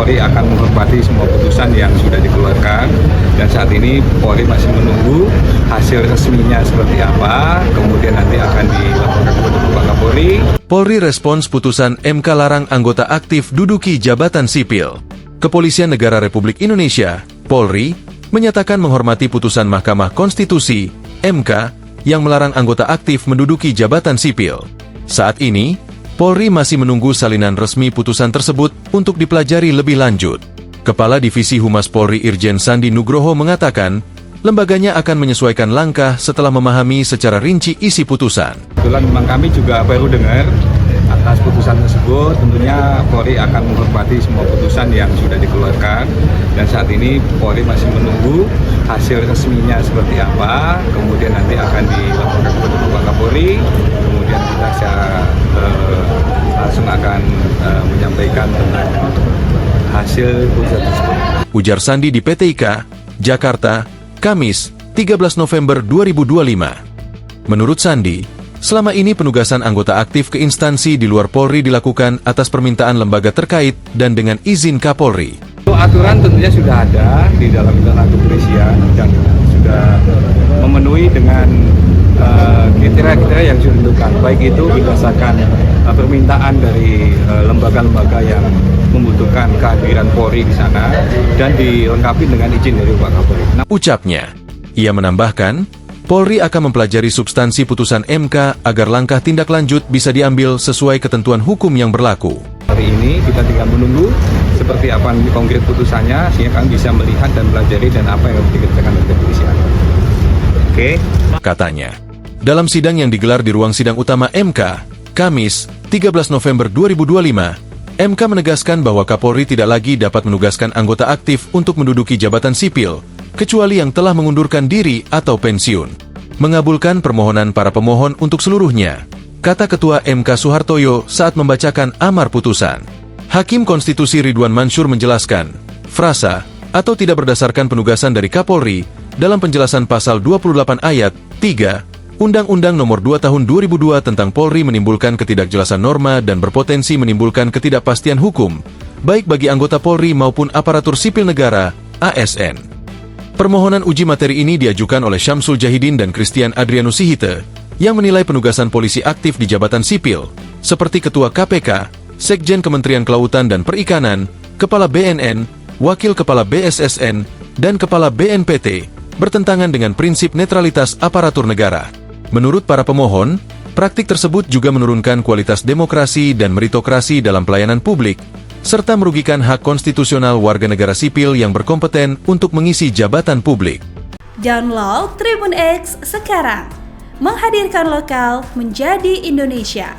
Polri akan menghormati semua putusan yang sudah dikeluarkan, dan saat ini Polri masih menunggu hasil resminya seperti apa, kemudian nanti akan dilaporkan kepada Bapak Kapolri. Polri respons putusan MK larang anggota aktif duduki jabatan sipil. Kepolisian Negara Republik Indonesia, Polri, menyatakan menghormati putusan Mahkamah Konstitusi, MK, yang melarang anggota aktif menduduki jabatan sipil. Saat ini, Polri masih menunggu salinan resmi putusan tersebut untuk dipelajari lebih lanjut. Kepala Divisi Humas Polri Irjen Sandi Nugroho mengatakan, lembaganya akan menyesuaikan langkah setelah memahami secara rinci isi putusan. Kebetulan memang kami juga baru dengar atas putusan tersebut. Tentunya Polri akan menghormati semua putusan yang sudah dikeluarkan, dan saat ini Polri masih menunggu hasil resminya seperti apa, kemudian nanti akan dilaporkan kepada Bapak Kapolri, kemudian kita secara langsung akan menyampaikan tentang hasil putusan tersebut. Ujar Sandi di PT IKA, Jakarta, Kamis, 13 November 2025. Menurut Sandi, selama ini penugasan anggota aktif ke instansi di luar Polri dilakukan atas permintaan lembaga terkait dan dengan izin Kapolri. Aturan tentunya sudah ada di dalam internal kepolisian dan sudah memenuhi dengan kriteria-kriteria yang sudah ditentukan, baik itu berdasarkan permintaan dari lembaga-lembaga yang membutuhkan kehadiran Polri di sana dan dilengkapi dengan izin dari Pak Kapolri. Ucapnya, ia menambahkan, Polri akan mempelajari substansi putusan MK agar langkah tindak lanjut bisa diambil sesuai ketentuan hukum yang berlaku. Hari ini kita tinggal menunggu seperti apa konkret putusannya, sehingga kami bisa melihat dan pelajari dan apa yang harus dikerjakan oleh kepolisian. Oke. Katanya, dalam sidang yang digelar di ruang sidang utama MK, Kamis, 13 November 2025, MK menegaskan bahwa Kapolri tidak lagi dapat menugaskan anggota aktif untuk menduduki jabatan sipil, kecuali yang telah mengundurkan diri atau pensiun. Mengabulkan permohonan para pemohon untuk seluruhnya, kata Ketua MK Soehartoyo saat membacakan amar putusan. Hakim Konstitusi Ridwan Mansur menjelaskan, frasa atau tidak berdasarkan penugasan dari Kapolri dalam penjelasan pasal 28 ayat 3 Undang-Undang Nomor 2 Tahun 2002 tentang Polri menimbulkan ketidakjelasan norma dan berpotensi menimbulkan ketidakpastian hukum, baik bagi anggota Polri maupun aparatur sipil negara, ASN. Permohonan uji materi ini diajukan oleh Syamsul Jahidin dan Christian Adrianus Sihite, yang menilai penugasan polisi aktif di jabatan sipil, seperti Ketua KPK, Sekjen Kementerian Kelautan dan Perikanan, Kepala BNN, Wakil Kepala BSSN, dan Kepala BNPT, bertentangan dengan prinsip netralitas aparatur negara. Menurut para pemohon, praktik tersebut juga menurunkan kualitas demokrasi dan meritokrasi dalam pelayanan publik, serta merugikan hak konstitusional warga negara sipil yang berkompeten untuk mengisi jabatan publik. Download Tribun X sekarang, menghadirkan lokal menjadi Indonesia.